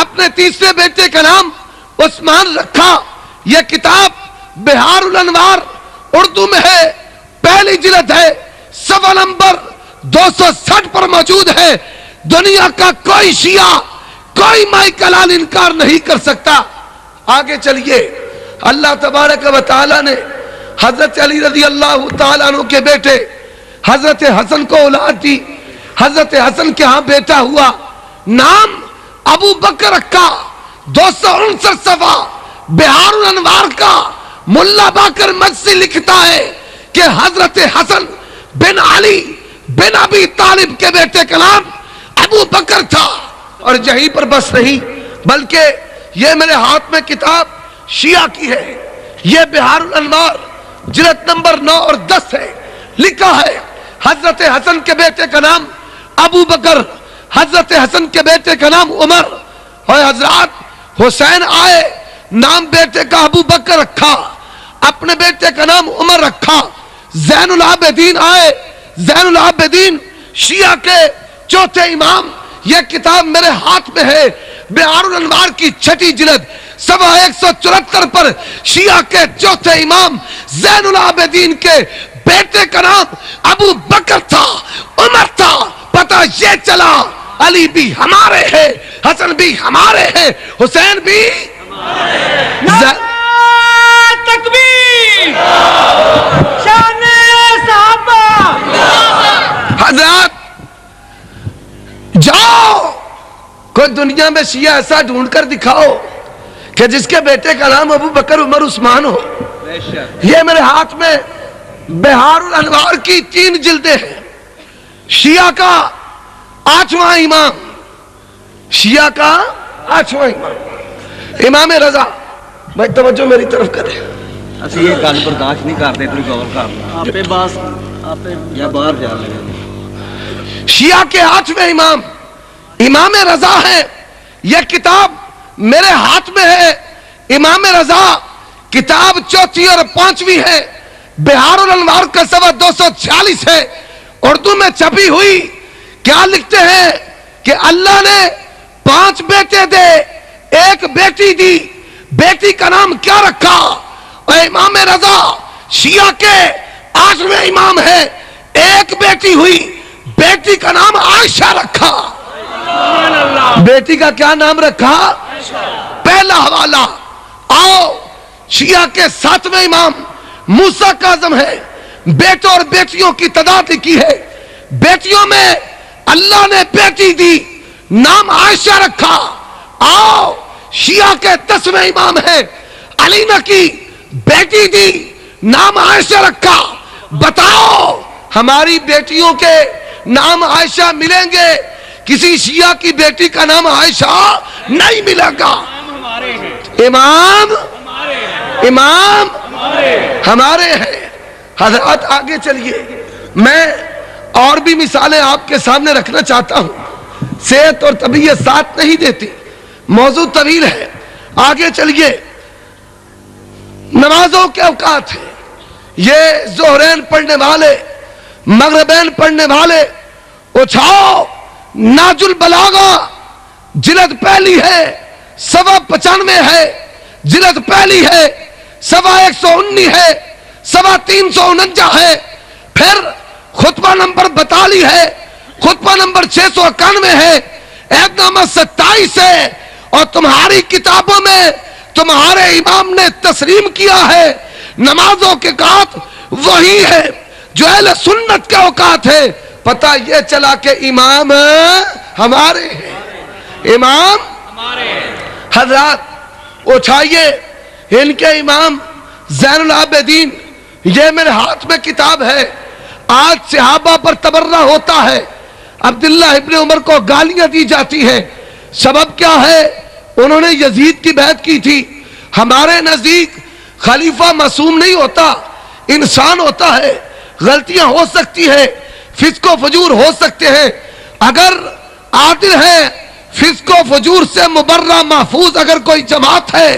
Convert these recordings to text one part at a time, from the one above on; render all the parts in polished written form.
اپنے تیسرے بیٹے کا نام عثمان رکھا. یہ کتاب بہار الانوار اردو میں ہے, پہلی جلد ہے, صفحہ نمبر 260 پر موجود ہے. دنیا کا کوئی شیعہ, کوئی مائی کلال انکار نہیں کر سکتا. آگے چلیے. اللہ تبارک و تعالی نے حضرت علی رضی اللہ تعالیٰ عنہ کے بیٹے حضرت حسن کو اولاد دی. حضرت حسن کے ہاں بیٹا ہوا, نام ابو بکر رکھا. 269 صفحہ بہار الانوار کا ملا باقر مجلسی لکھتا ہے کہ حضرت حسن بن علی بن ابی طالب کے بیٹے کا نام ابو بکر تھا. اور یہیں پر بس نہیں, بلکہ یہ میرے ہاتھ میں کتاب شیعہ کی ہے, یہ بہار الانوار جلد نمبر 9 اور 10 ہے. لکھا ہے حضرت حسن کے بیٹے کا نام ابو بکر, حضرت حسن کے بیٹے کا نام عمر. اور حضرات حسین آئے, نام بیٹے کا ابو بکر رکھا, اپنے بیٹے کا نام عمر رکھا. زین العابدین آئے, زین العابدین شیعہ کے چوتھے امام. یہ کتاب میرے ہاتھ میں ہے, بہار الانوار کی 6 جلد صفحہ 174 پر شیعہ کے چوتھے امام زین العابدین کے بیٹے کا نام ابو بکر تھا, عمر تھا. پتہ یہ چلا علی بھی ہمارے ہیں, حسن بھی ہمارے ہیں, حسین بھی ہمارے. تکبیر, شان صحابہ. حضرات جاؤ, کوئی دنیا میں شیعہ ایسا ڈھونڈ کر دکھاؤ کہ جس کے بیٹے کا نام ابو بکر عمر عثمان ہو. یہ میرے ہاتھ میں بہار الانوار کی 3 جلدیں ہیں. شیعہ کا 8واں امام, شیعہ کا 8واں امام امام رضا. بھائی توجہ میری طرف کریں, اسی یہ گل برداشت نہیں کرتے, تو غور کر آپ باس آپ یا باہر جا لگے. شیعہ کے 8ویں امام امام رضا ہے. یہ کتاب میرے ہاتھ میں ہے, امام رضا. کتاب 4 اور 5 ہے, بہار الانوار کا صفحہ 246 ہے, اردو میں چھپی ہوئی. کیا لکھتے ہیں کہ اللہ نے 5 بیٹے دے, 1 بیٹی دی. بیٹی کا نام کیا رکھا؟ اور امام رضا شیعہ کے 8ویں امام ہے. 1 بیٹی ہوئی, بیٹی کا نام عائشہ رکھا. بیٹی کا کیا نام رکھا؟ پہلا حوالہ. آؤ, شیعہ کے 7ویں امام موسیٰ کاظم ہے. بیٹوں اور بیٹیوں کی تعداد لکھی ہے. بیٹیوں میں اللہ نے بیٹی دی, نام عائشہ رکھا. آؤ, شیعہ کے 10ویں امام ہے, علی نقی, بیٹی دی, نام عائشہ رکھا. بتاؤ ہماری بیٹیوں کے نام عائشہ ملیں گے, کسی شیعہ کی بیٹی کا نام عائشہ نہیں ملے گا. امام ہمارے ہیں. حضرات آگے چلیے, میں اور بھی مثالیں آپ کے سامنے رکھنا چاہتا ہوں. صحت اور طبیعت ساتھ نہیں دیتی, موضوع طویل ہے. آگے چلیے. نمازوں کے اوقات ہیں, یہ ظہرین پڑھنے والے, مغربین پڑھنے والے اٹھاؤ. ناج البلاغہ جلد پہلی ہے, صفحہ 95 ہے, جلد پہلی ہے, صفحہ 119 ہے, صفحہ 349 ہے. پھر خطبہ نمبر 42 ہے, خطبہ نمبر 691 ہے, عہد نامہ 27 ہے. اور تمہاری کتابوں میں تمہارے امام نے تسلیم کیا ہے نمازوں کے اوقات وہی ہے جو اہل سنت کے اوقات ہے. پتہ یہ چلا کہ امام ہمارے ہیں, امام ہمارے ہیں. حضرات اٹھائیے, ان کے امام زین العابدین, یہ میرے ہاتھ میں کتاب ہے. آج صحابہ پر تبرہ ہوتا ہے, عبداللہ ابن عمر کو گالیاں دی جاتی ہیں. سبب کیا ہے؟ انہوں نے یزید کی بیعت کی تھی. ہمارے نزدیک خلیفہ معصوم نہیں ہوتا, انسان ہوتا ہے, غلطیاں ہو سکتی ہیں, فسق و فجور ہو سکتے ہیں. اگر عادل ہے, فسق و فجور سے مبرہ محفوظ اگر کوئی جماعت ہے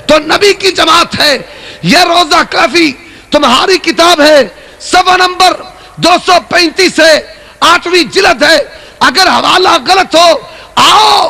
تو نبی کی جماعت ہے. یہ روضہ کافی تمہاری کتاب ہے, صفحہ نمبر 235 ہے, 8ویں جلد ہے. اگر حوالہ غلط ہو, آؤ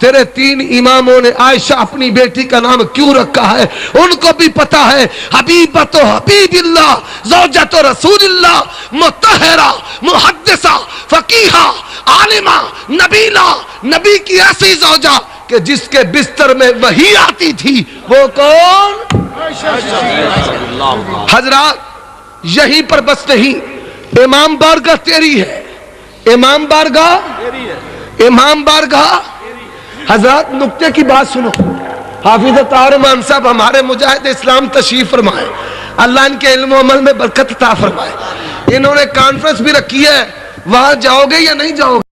تیرے 3 اماموں نے عائشہ اپنی بیٹی کا نام کیوں رکھا ہے؟ ان کو بھی پتا ہے حبیبۃ حبیب اللہ زوجۃ رسول اللہ مطہرہ محدثہ فقیہہ عالمہ نبیلہ، نبی کی ایسی زوجہ کہ جس کے بستر میں وحی آتی تھی، وہ کون؟ حضرات یہیں پر بس نہیں، امام بارگاہ تیری ہے، امام بارگاہ حضرات نکتے کی بات سنو. حافظ طاہر امام صاحب ہمارے مجاہد اسلام تشریف فرمائے، اللہ ان کے علم و عمل میں برکت عطا فرمائے. انہوں نے کانفرنس بھی رکھی ہے، وہاں جاؤ گے یا نہیں جاؤ گے؟